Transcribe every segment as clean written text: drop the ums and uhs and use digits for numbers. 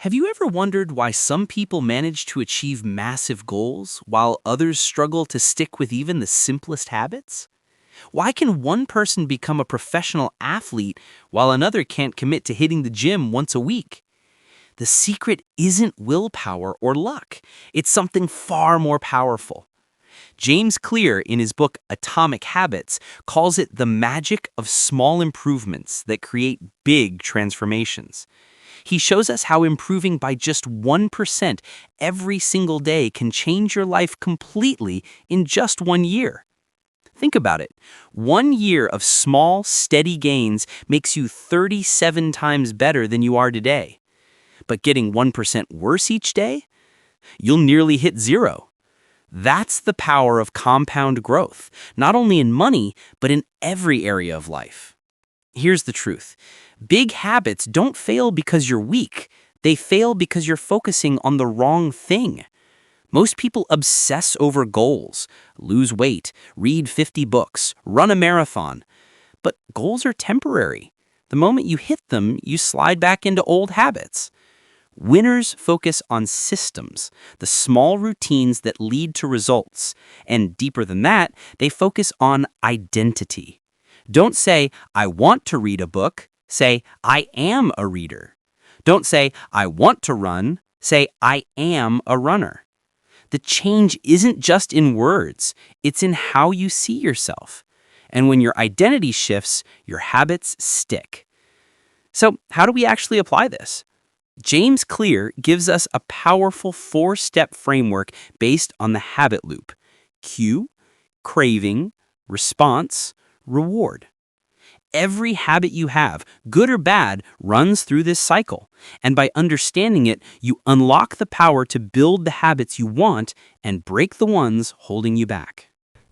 Have you ever wondered why some people manage to achieve massive goals while others struggle to stick with even the simplest habits? Why can one person become a professional athlete while another can't commit to hitting the gym once a week? The secret isn't willpower or luck. It's something far more powerful. James Clear, in his book Atomic Habits, calls it the magic of small improvements that create big transformations. He shows us how improving by just 1% every single day can change your life completely in just 1 year. Think about it. 1 year of small, steady gains makes you 37 times better than you are today. But getting 1% worse each day? You'll nearly hit zero. That's the power of compound growth, not only in money, but in every area of life. Here's the truth. Big habits don't fail because you're weak. They fail because you're focusing on the wrong thing. Most people obsess over goals, lose weight, read 50 books, run a marathon. But goals are temporary. The moment you hit them, you slide back into old habits. Winners focus on systems, the small routines that lead to results. And deeper than that, they focus on identity. Don't say, I want to read a book. Say, I am a reader. Don't say, I want to run. Say, I am a runner. The change isn't just in words. It's in how you see yourself. And when your identity shifts, your habits stick. So how do we actually apply this? James Clear gives us a powerful 4-step framework based on the habit loop: cue, craving, response, reward. Every habit you have, good or bad, runs through this cycle. And by understanding it, you unlock the power to build the habits you want and break the ones holding you back.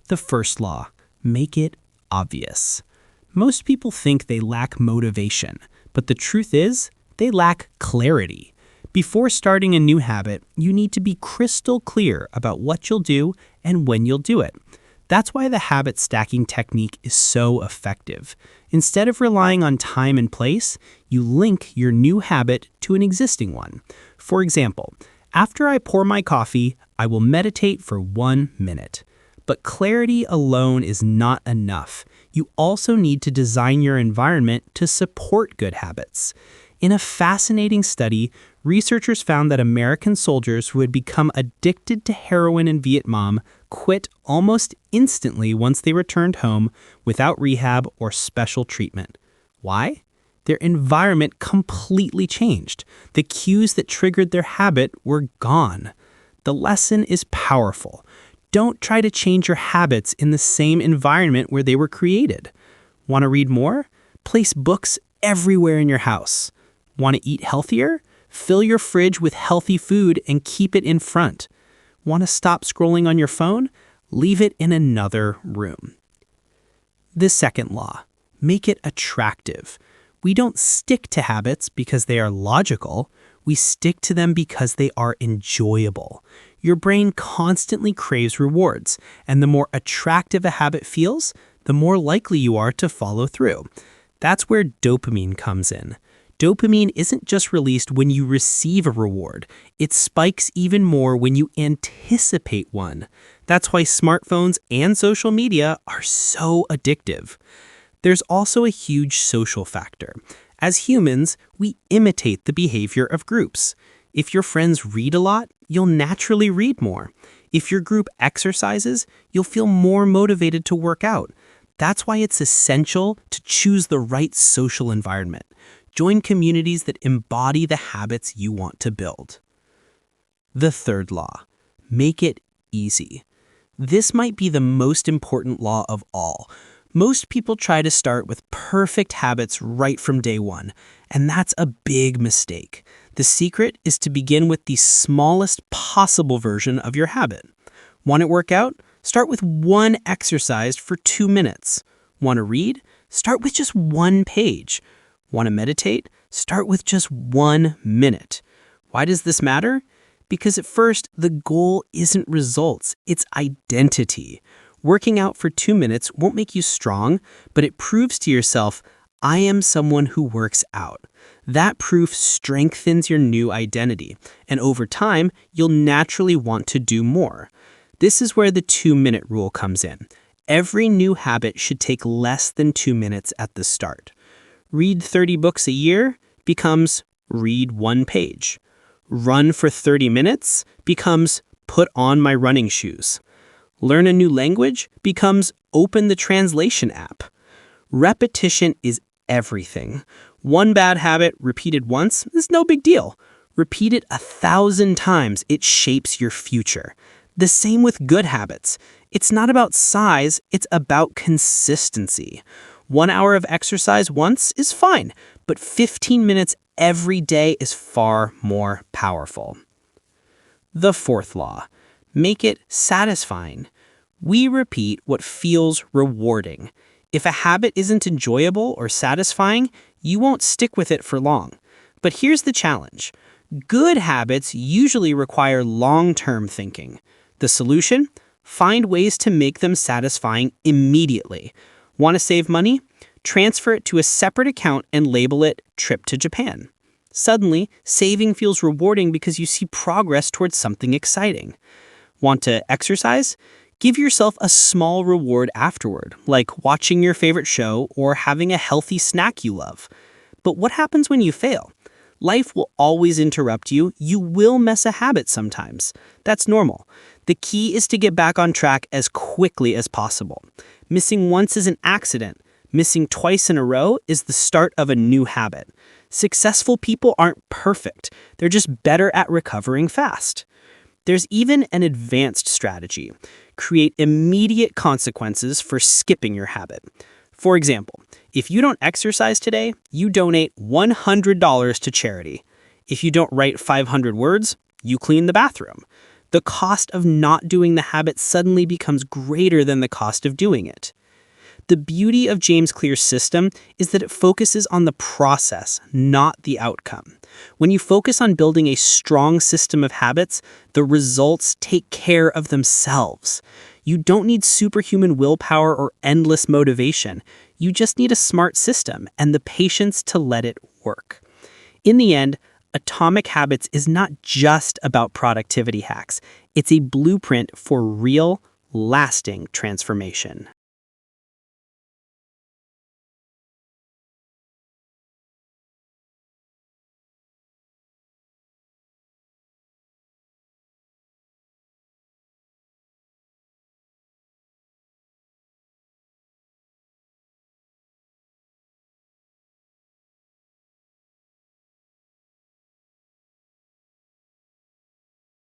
The first law: make it obvious. Most people think they lack motivation, but the truth is, they lack clarity. Before starting a new habit, you need to be crystal clear about what you'll do and when you'll do it. That's why the habit stacking technique is so effective. Instead of relying on time and place, you link your new habit to an existing one. For example, after I pour my coffee, I will meditate for 1 minute. But clarity alone is not enough. You also need to design your environment to support good habits. In a fascinating study, researchers found that American soldiers who had become addicted to heroin in Vietnam quit almost instantly once they returned home without rehab or special treatment. Why? Their environment completely changed. The cues that triggered their habit were gone. The lesson is powerful. Don't try to change your habits in the same environment where they were created. Want to read more? Place books everywhere in your house. Want to eat healthier? Fill your fridge with healthy food and keep it in front. Want to stop scrolling on your phone? Leave it in another room. The second law: make it attractive. We don't stick to habits because they are logical. We stick to them because they are enjoyable. Your brain constantly craves rewards, and the more attractive a habit feels, the more likely you are to follow through. That's where dopamine comes in. Dopamine isn't just released when you receive a reward. It spikes even more when you anticipate one. That's why smartphones and social media are so addictive. There's also a huge social factor. As humans, we imitate the behavior of groups. If your friends read a lot, you'll naturally read more. If your group exercises, you'll feel more motivated to work out. That's why it's essential to choose the right social environment. Join communities that embody the habits you want to build. The third law: make it easy. This might be the most important law of all. Most people try to start with perfect habits right from day one, and that's a big mistake. The secret is to begin with the smallest possible version of your habit. Want to work out? Start with one exercise for 2 minutes. Want to read? Start with just 1 page. Want to meditate? Start with just 1 minute. Why does this matter? Because at first, the goal isn't results, it's identity. Working out for 2 minutes won't make you strong, but it proves to yourself, I am someone who works out. That proof strengthens your new identity, and over time, you'll naturally want to do more. This is where the 2-minute rule comes in. Every new habit should take less than 2 minutes at the start. Read 30 books a year becomes read 1 page. Run for 30 minutes becomes put on my running shoes. Learn a new language becomes open the translation app. Repetition is everything. One bad habit repeated once is no big deal. Repeat it 1,000 times, it shapes your future. The same with good habits. It's not about size, it's about consistency. 1 hour of exercise once is fine, but 15 minutes every day is far more powerful. The fourth law, make it satisfying. We repeat what feels rewarding. If a habit isn't enjoyable or satisfying, you won't stick with it for long. But here's the challenge. Good habits usually require long-term thinking. The solution? Find ways to make them satisfying immediately. Want to save money? Transfer it to a separate account and label it Trip to Japan. Suddenly, saving feels rewarding because you see progress towards something exciting. Want to exercise? Give yourself a small reward afterward, like watching your favorite show or having a healthy snack you love. But what happens when you fail? Life will always interrupt you. You will mess a habit sometimes. That's normal. The key is to get back on track as quickly as possible. Missing once is an accident. Missing twice in a row is the start of a new habit. Successful people aren't perfect. They're just better at recovering fast. There's even an advanced strategy. Create immediate consequences for skipping your habit. For example, if you don't exercise today, you donate $100 to charity. If you don't write 500 words, you clean the bathroom. The cost of not doing the habit suddenly becomes greater than the cost of doing it. The beauty of James Clear's system is that it focuses on the process, not the outcome. When you focus on building a strong system of habits, the results take care of themselves. You don't need superhuman willpower or endless motivation. You just need a smart system and the patience to let it work. In the end, Atomic Habits is not just about productivity hacks. It's a blueprint for real, lasting transformation.